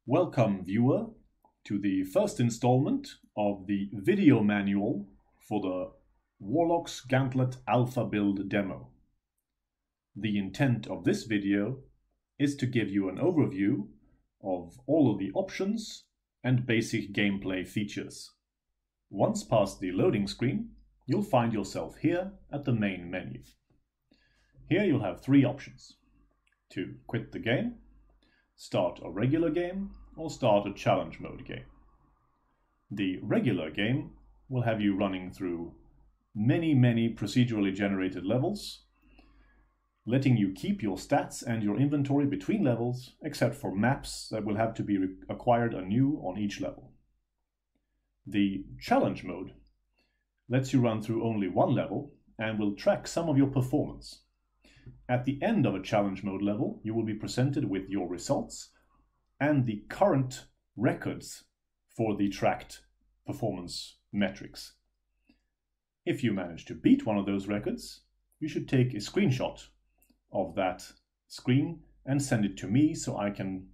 Welcome, viewer, to the first installment of the video manual for the Warlock's Gantlet Alpha build demo. The intent of this video is to give you an overview of all of the options and basic gameplay features. Once past the loading screen, you'll find yourself here at the main menu. Here you'll have three options: to quit the game, start a regular game, or start a challenge mode game. The regular game will have you running through many procedurally generated levels, letting you keep your stats and your inventory between levels, except for maps that will have to be acquired anew on each level. The challenge mode lets you run through only one level and will track some of your performance. At the end of a challenge mode level, you will be presented with your results and the current records for the tracked performance metrics. If you manage to beat one of those records, you should take a screenshot of that screen and send it to me so I can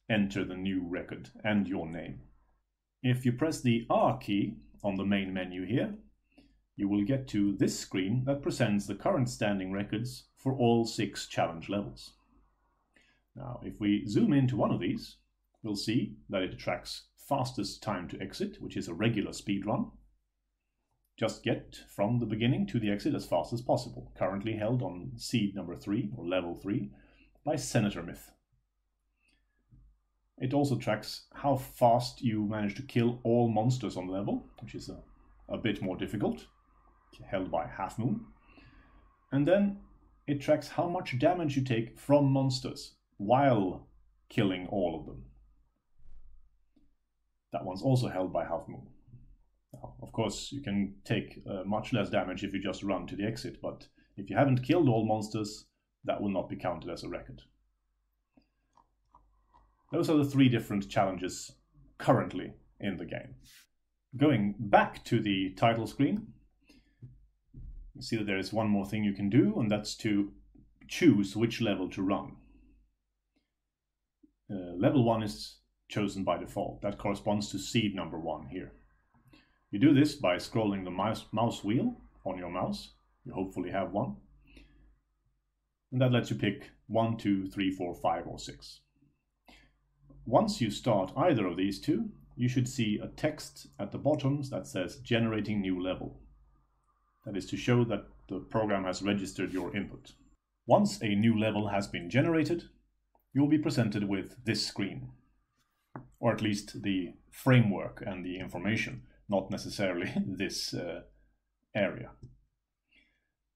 enter the new record and your name. If you press the R key on the main menu here, you will get to this screen that presents the current standing records for all 6 challenge levels. Now, if we zoom into one of these, we'll see that it tracks fastest time to exit, which is a regular speed run. Just get from the beginning to the exit as fast as possible, currently held on seed number 3 or level 3 by Senator Myth. It also tracks how fast you manage to kill all monsters on the level, which is a bit more difficult, held by Half Moon. And then it tracks how much damage you take from monsters while killing all of them. That one's also held by Half Moon. Now, of course, you can take much less damage if you just run to the exit, but if you haven't killed all monsters, that will not be counted as a record. Those are the 3 different challenges currently in the game. Going back to the title screen, you see that there is one more thing you can do, and that's to choose which level to run. Level 1 is chosen by default. That corresponds to seed number 1 here. You do this by scrolling the mouse wheel on your mouse. You hopefully have one. And that lets you pick 1, 2, 3, 4, 5, or 6. Once you start either of these 2, you should see a text at the bottom that says generating new level. That is to show that the program has registered your input. Once a new level has been generated, you will be presented with this screen, or at least the framework and the information, not necessarily this area.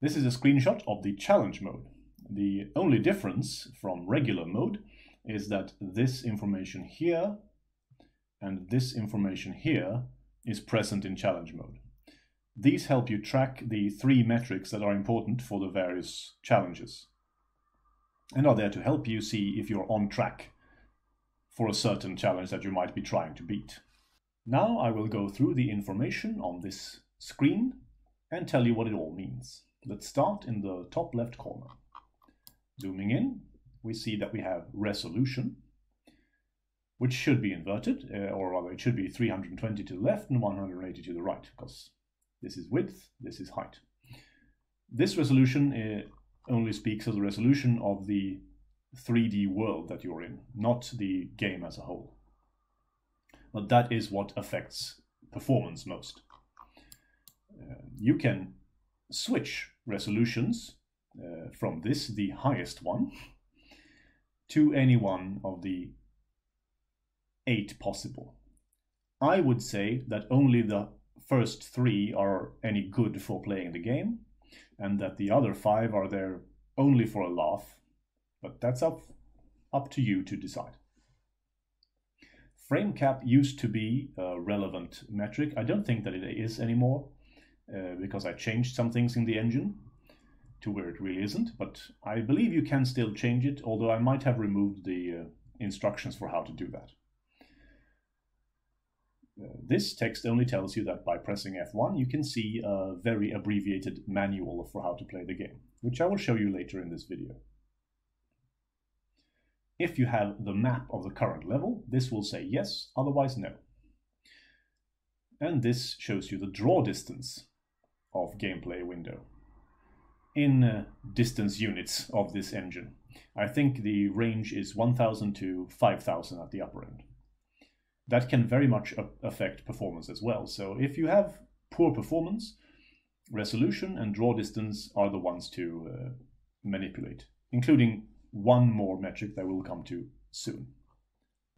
This is a screenshot of the challenge mode. The only difference from regular mode is that this information here and this information here is present in challenge mode. These help you track the 3 metrics that are important for the various challenges, and are there to help you see if you're on track for a certain challenge that you might be trying to beat. Now I will go through the information on this screen and tell you what it all means. Let's start in the top left corner. Zooming in, we see that we have resolution, which should be inverted, or rather it should be 320 to the left and 180 to the right, because this is width, this is height. This resolution only speaks of the resolution of the 3D world that you're in, not the game as a whole. But that is what affects performance most. You can switch resolutions from this, the highest one, to any one of the 8 possible. I would say that only the first 3 are any good for playing the game, and that the other 5 are there only for a laugh, but that's up to you to decide. Frame cap used to be a relevant metric. I don't think that it is anymore, because I changed some things in the engine to where it really isn't, but I believe you can still change it, although I might have removed the instructions for how to do that. This text only tells you that by pressing F1 you can see a very abbreviated manual for how to play the game, which I will show you later in this video. If you have the map of the current level, this will say yes, otherwise no. And this shows you the draw distance of gameplay window in distance units of this engine. I think the range is 1000 to 5000 at the upper end. That can very much affect performance as well. So if you have poor performance, resolution and draw distance are the ones to manipulate, including one more metric that we'll come to soon.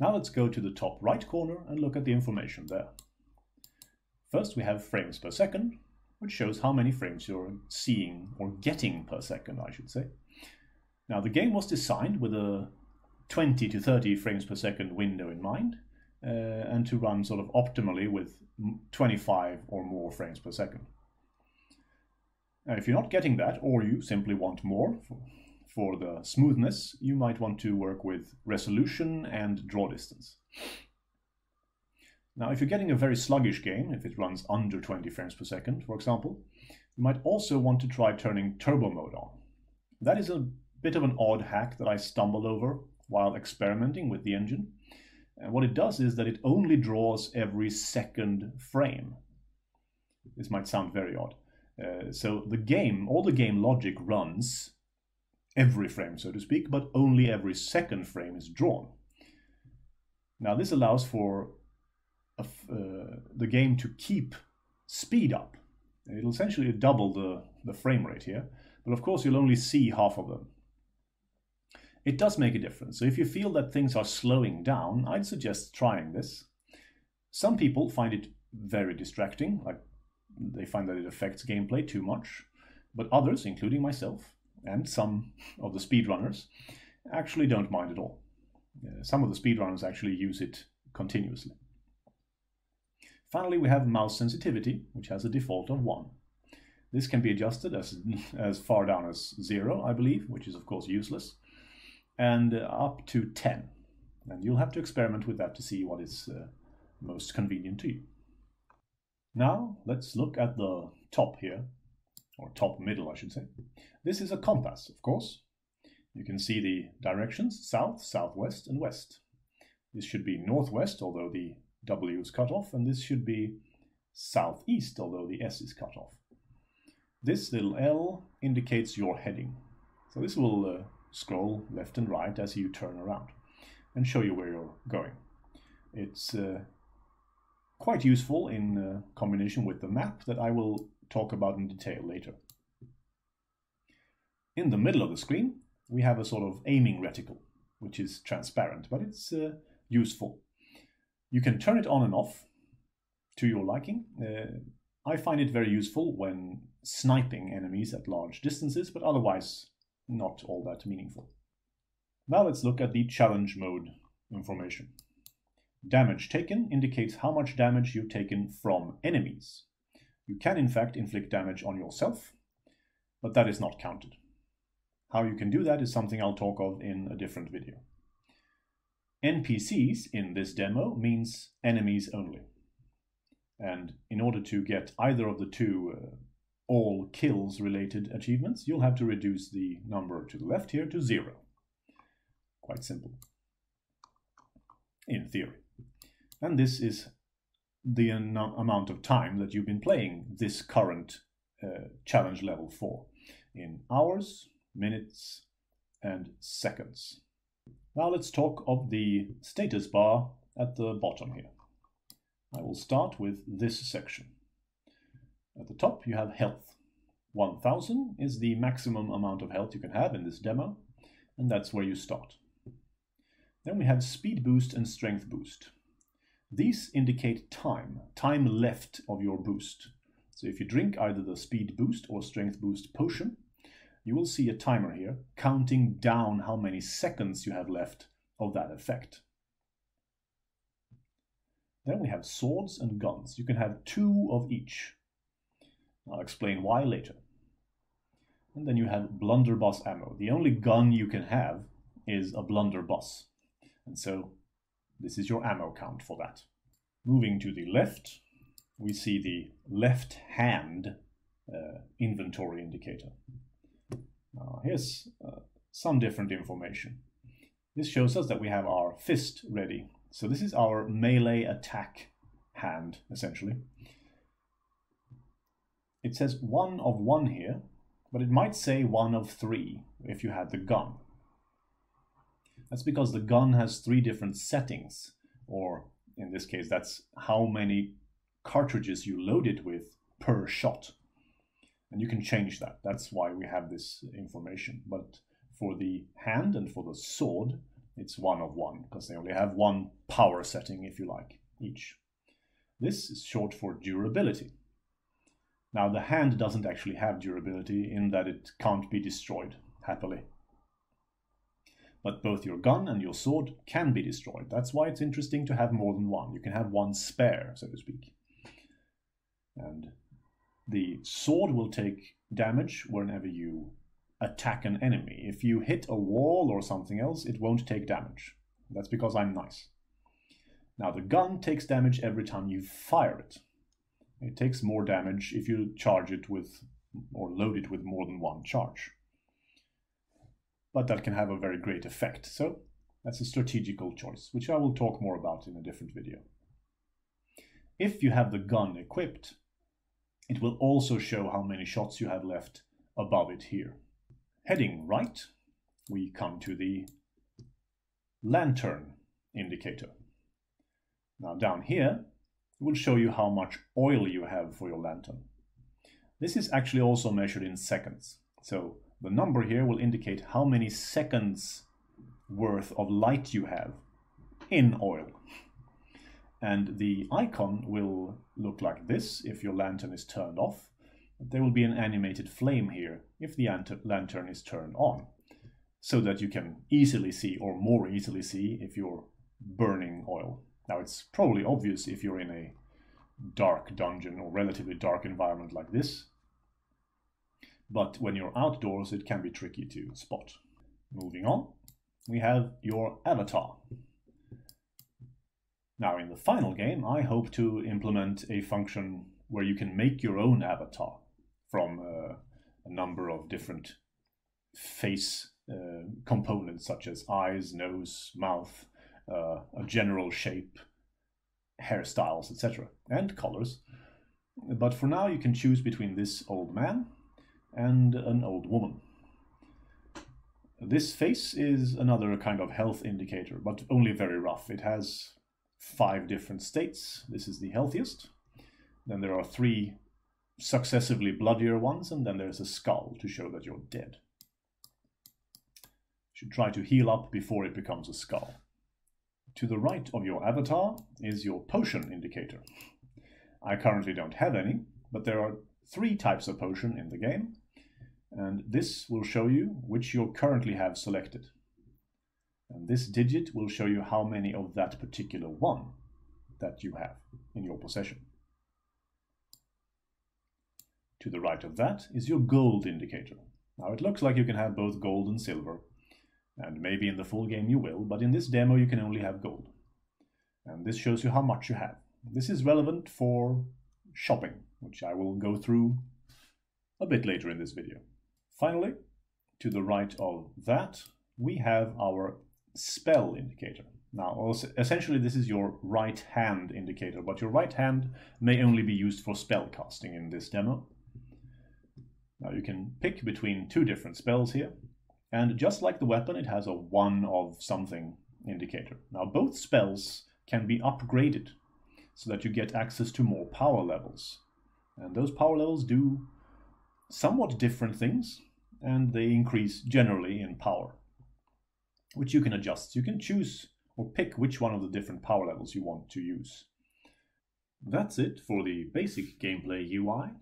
Now let's go to the top right corner and look at the information there. First we have frames per second, which shows how many frames you're seeing, or getting per second, I should say. Now the game was designed with a 20 to 30 frames per second window in mind, and to run sort of optimally with 25 or more frames per second. Now, if you're not getting that, or you simply want more for the smoothness, you might want to work with resolution and draw distance. Now, if you're getting a very sluggish game, if it runs under 20 frames per second, for example, you might also want to try turning turbo mode on. That is a bit of an odd hack that I stumbled over while experimenting with the engine. And what it does is that it only draws every second frame. This might sound very odd. So the game, all the game logic runs every frame, so to speak, but only every second frame is drawn. Now this allows for the game to keep speed up. It'll essentially double the frame rate here, but of course you'll only see half of them. It does make a difference, so if you feel that things are slowing down, I'd suggest trying this. Some people find it very distracting, like they find that it affects gameplay too much, but others, including myself and some of the speedrunners, actually don't mind at all. Some of the speedrunners actually use it continuously. Finally, we have mouse sensitivity, which has a default of 1. This can be adjusted as far down as 0, I believe, which is of course useless, and up to 10. And you'll have to experiment with that to see what is most convenient to you. Now, let's look at the top here, or top middle, I should say. This is a compass, of course. You can see the directions, south, southwest, and west. This should be northwest, although the W is cut off, and this should be southeast, although the S is cut off. This little L indicates your heading. So this will scroll left and right as you turn around and show you where you're going. It's quite useful in combination with the map that I will talk about in detail later. In the middle of the screen, we have a sort of aiming reticle, which is transparent, but it's useful. You can turn it on and off to your liking. I find it very useful when sniping enemies at large distances, but otherwise not all that meaningful. Now let's look at the challenge mode information. Damage taken indicates how much damage you've taken from enemies. You can in fact inflict damage on yourself, but that is not counted. How you can do that is something I'll talk of in a different video. NPCs in this demo means enemies only. And in order to get either of the two all kills related achievements, you'll have to reduce the number to the left here to 0. Quite simple, in theory. And this is the amount of time that you've been playing this current challenge level for, in hours, minutes, and seconds. Now let's talk of the status bar at the bottom here. I will start with this section. At the top you have health. 1000 is the maximum amount of health you can have in this demo, and that's where you start. Then we have speed boost and strength boost. These indicate time left of your boost. So if you drink either the speed boost or strength boost potion, you will see a timer here counting down how many seconds you have left of that effect. Then we have swords and guns. You can have 2 of each. I'll explain why later. And then you have blunderbuss ammo. The only gun you can have is a blunderbuss. And so this is your ammo count for that. Moving to the left, we see the left hand inventory indicator. Here's some different information. This shows us that we have our fist ready. So this is our melee attack hand, essentially. It says 1 of 1 here, but it might say 1 of 3 if you had the gun. That's because the gun has 3 different settings, or in this case, that's how many cartridges you load it with per shot. And you can change that. That's why we have this information. But for the hand and for the sword, it's 1 of 1, because they only have 1 power setting, if you like, each. This is short for durability. Now, the hand doesn't actually have durability in that it can't be destroyed, happily. But both your gun and your sword can be destroyed. That's why it's interesting to have more than one. You can have one spare, so to speak. And the sword will take damage whenever you attack an enemy. If you hit a wall or something else, it won't take damage. That's because I'm nice. Now, the gun takes damage every time you fire it. It takes more damage if you charge it with, or load it with more than one charge. But that can have a very great effect. So that's a strategical choice, which I will talk more about in a different video. If you have the gun equipped, it will also show how many shots you have left above it here. Heading right, we come to the lantern indicator. Now down here, it will show you how much oil you have for your lantern. This is actually also measured in seconds. So the number here will indicate how many seconds worth of light you have in oil. And the icon will look like this if your lantern is turned off. There will be an animated flame here if the lantern is turned on, so that you can easily see, or more easily see, if you're burning oil. Now, it's probably obvious if you're in a dark dungeon or relatively dark environment like this, but when you're outdoors, it can be tricky to spot. Moving on, we have your avatar. Now, in the final game, I hope to implement a function where you can make your own avatar from a number of different face components, such as eyes, nose, mouth, a general shape, hairstyles, etc., and colors. But for now, you can choose between this old man and an old woman. This face is another kind of health indicator, but only very rough. It has 5 different states. This is the healthiest. Then there are 3 successively bloodier ones, and then there's a skull to show that you're dead. You should try to heal up before it becomes a skull. To the right of your avatar is your potion indicator. I currently don't have any, but there are 3 types of potion in the game, and this will show you which you currently have selected. And this digit will show you how many of that particular one that you have in your possession. To the right of that is your gold indicator. Now, it looks like you can have both gold and silver, and maybe in the full game you will, but in this demo you can only have gold. And this shows you how much you have. This is relevant for shopping, which I will go through a bit later in this video. Finally, to the right of that, we have our spell indicator. Now, essentially this is your right hand indicator, but your right hand may only be used for spell casting in this demo. Now you can pick between 2 different spells here, and just like the weapon, it has a 1 of something indicator. Now, both spells can be upgraded so that you get access to more power levels. And those power levels do somewhat different things, and they increase generally in power, which you can adjust. You can choose or pick which one of the different power levels you want to use. That's it for the basic gameplay UI.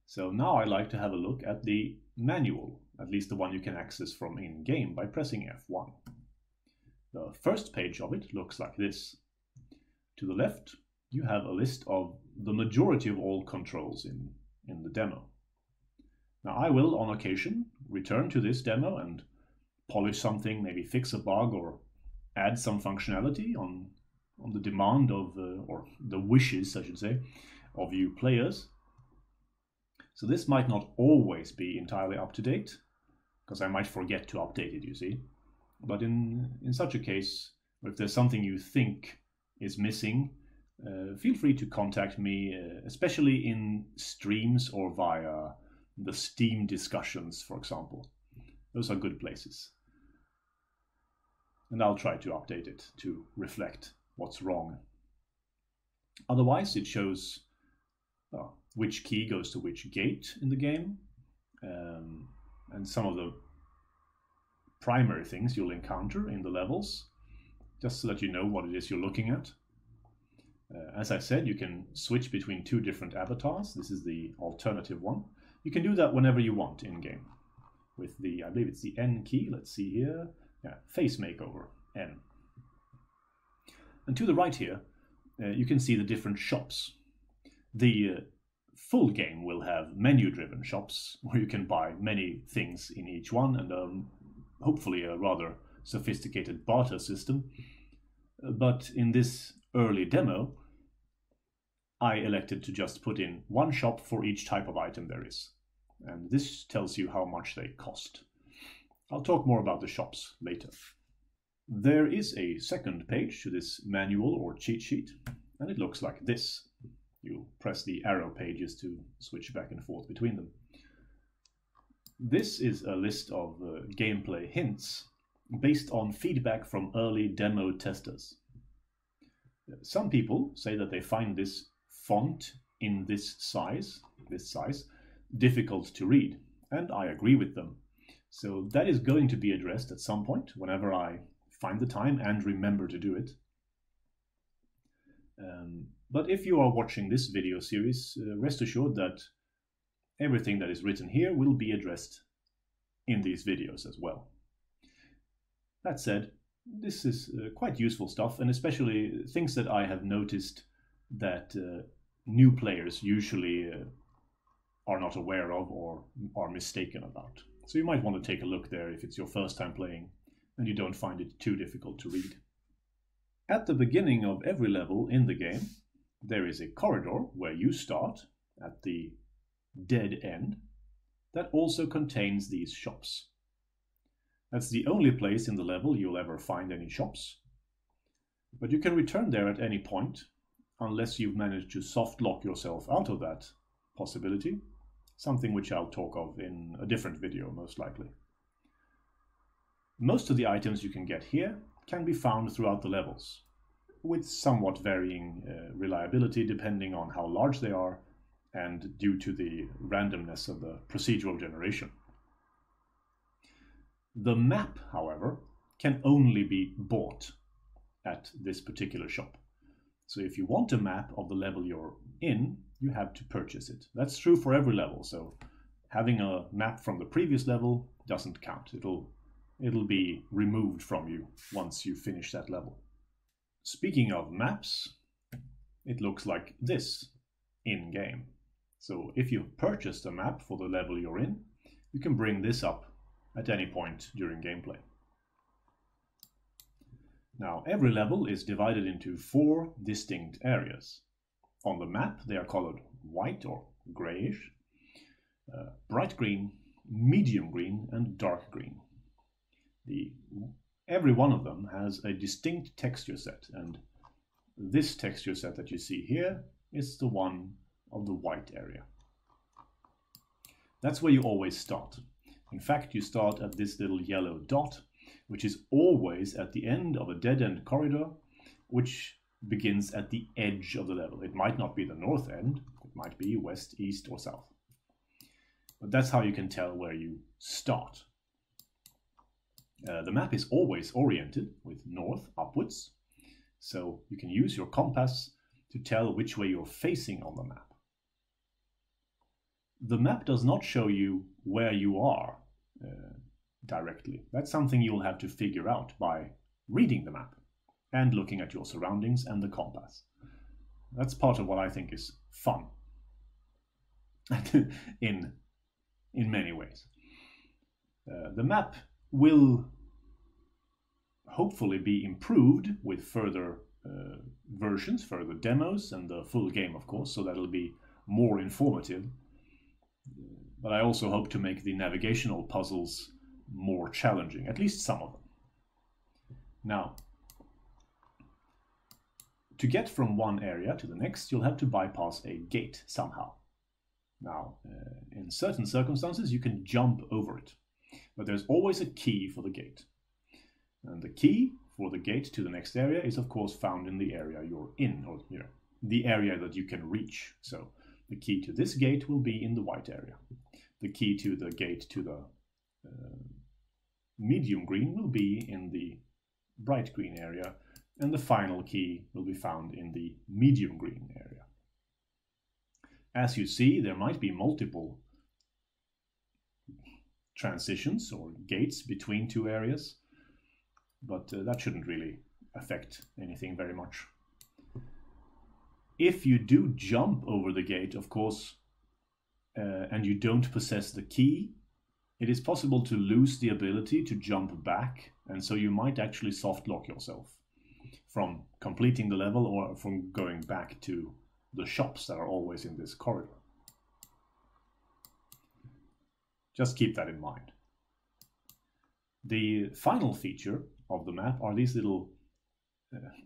So now I'd like to have a look at the manual, at least the one you can access from in-game by pressing F1. The first page of it looks like this. To the left, you have a list of the majority of all controls in the demo. Now, I will, on occasion, return to this demo and polish something, maybe fix a bug or add some functionality on the demand of, or the wishes, I should say, of you players. So this might not always be entirely up to date, because I might forget to update it, you see. But in such a case, or if there's something you think is missing, feel free to contact me, especially in streams or via the Steam discussions, for example. Those are good places. And I'll try to update it to reflect what's wrong. Otherwise, it shows which key goes to which gate in the game, and some of the primary things you'll encounter in the levels, just so that you know what it is you're looking at. As I said, you can switch between two different avatars. This is the alternative one. You can do that whenever you want in-game with the, I believe it's the N key. Let's see here. Yeah, face makeover, N. And to the right here, you can see the different shops. The full game will have menu-driven shops where you can buy many things in each one, and hopefully a rather sophisticated barter system. But in this early demo, I elected to just put in one shop for each type of item there is. And this tells you how much they cost. I'll talk more about the shops later. There is a second page to this manual or cheat sheet, and it looks like this. You press the arrow pages to switch back and forth between them. This is a list of gameplay hints based on feedback from early demo testers. Some people say that they find this font in this size, difficult to read, and I agree with them. So that is going to be addressed at some point whenever I find the time and remember to do it. But if you are watching this video series, rest assured that everything that is written here will be addressed in these videos as well. That said, this is quite useful stuff, and especially things that I have noticed that new players usually are not aware of or are mistaken about. So you might want to take a look there if it's your first time playing and you don't find it too difficult to read. At the beginning of every level in the game, there is a corridor where you start at the dead end that also contains these shops. That's the only place in the level you'll ever find any shops. But you can return there at any point, unless you've managed to soft lock yourself out of that possibility, something which I'll talk of in a different video most likely. Most of the items you can get here can be found throughout the levels, with somewhat varying reliability depending on how large they are and due to the randomness of the procedural generation. The map, however, can only be bought at this particular shop. So if you want a map of the level you're in, you have to purchase it. That's true for every level, so having a map from the previous level doesn't count. It'll be removed from you once you finish that level. Speaking of maps, it looks like this in-game. So if you've purchased a map for the level you're in, you can bring this up at any point during gameplay. Now, every level is divided into 4 distinct areas. On the map, they are colored white or grayish, bright green, medium green, and dark green. Every one of them has a distinct texture set, and this texture set that you see here is the one of the white area. That's where you always start. In fact, you start at this little yellow dot, which is always at the end of a dead-end corridor, which begins at the edge of the level. It might not be the north end, it might be west, east, or south. But that's how you can tell where you start. The map is always oriented with north upwards, so you can use your compass to tell which way you're facing on the map. The map does not show you where you are directly. That's something you'll have to figure out by reading the map and looking at your surroundings and the compass. That's part of what I think is fun in many ways. The map will hopefully be improved with further versions, further demos, and the full game, of course, so that it'll be more informative. But I also hope to make the navigational puzzles more challenging, at least some of them. Now, to get from one area to the next, you'll have to bypass a gate somehow. Now, in certain circumstances, you can jump over it, but there's always a key for the gate. And the key for the gate to the next area is, of course, found in the area you're in, or the area that you can reach. So the key to this gate will be in the white area. The key to the gate to the medium green will be in the bright green area, and the final key will be found in the medium green area. As you see, there might be multiple transitions or gates between two areas, but that shouldn't really affect anything very much. If you do jump over the gate, of course, and you don't possess the key, it is possible to lose the ability to jump back, and so you might actually soft lock yourself from completing the level or from going back to the shops that are always in this corridor. Just keep that in mind. The final feature of the map are these little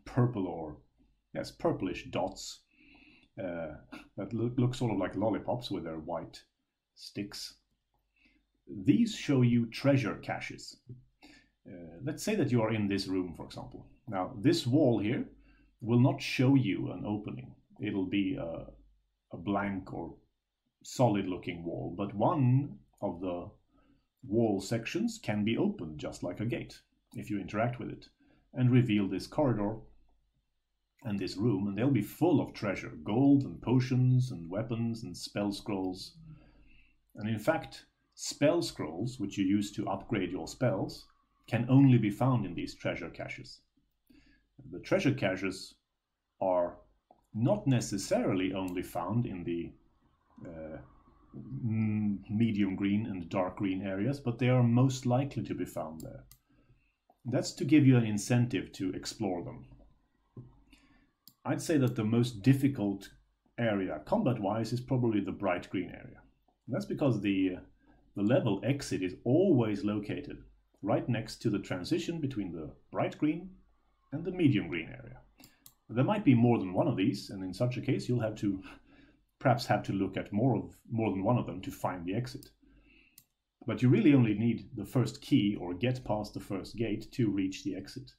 purplish dots that look sort of like lollipops with their white sticks. These show you treasure caches. Let's say that you are in this room, for example. Now, this wall here will not show you an opening. It'll be a blank or solid-looking wall, but one of the wall sections can be opened just like a gate if you interact with it and reveal this corridor and this room, and they'll be full of treasure, gold and potions and weapons and spell scrolls. And in fact, spell scrolls, which you use to upgrade your spells, can only be found in these treasure caches. The treasure caches are not necessarily only found in the medium green and dark green areas, but they are most likely to be found there. That's to give you an incentive to explore them. I'd say that the most difficult area combat-wise is probably the bright green area. That's because the level exit is always located right next to the transition between the bright green and the medium green area. There might be more than one of these, and in such a case you'll perhaps have to look at more than one of them to find the exit. But you really only need the first key or get past the first gate to reach the exit.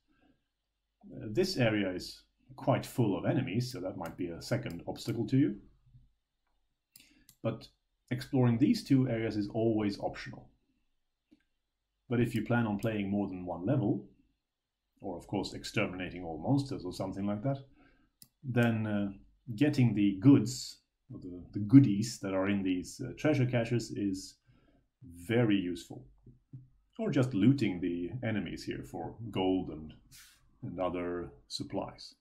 This area is quite full of enemies, so that might be a second obstacle to you. But exploring these two areas is always optional. But if you plan on playing more than one level, or of course exterminating all monsters or something like that, then getting the goods, or the goodies that are in these treasure caches is very useful. Or just looting the enemies here for gold and other supplies.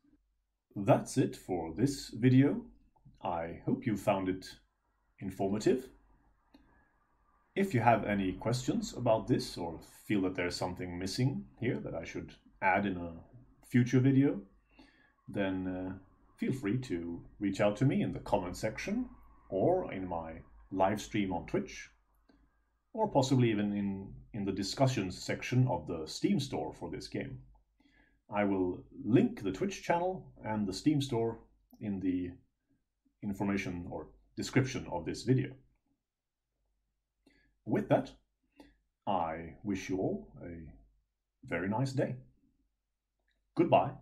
That's it for this video. I hope you found it informative. If you have any questions about this or feel that there's something missing here that I should add in a future video, then feel free to reach out to me in the comment section or in my live stream on Twitch, or possibly even in the discussions section of the Steam store for this game. I will link the Twitch channel and the Steam store in the information or description of this video. With that, I wish you all a very nice day. Goodbye.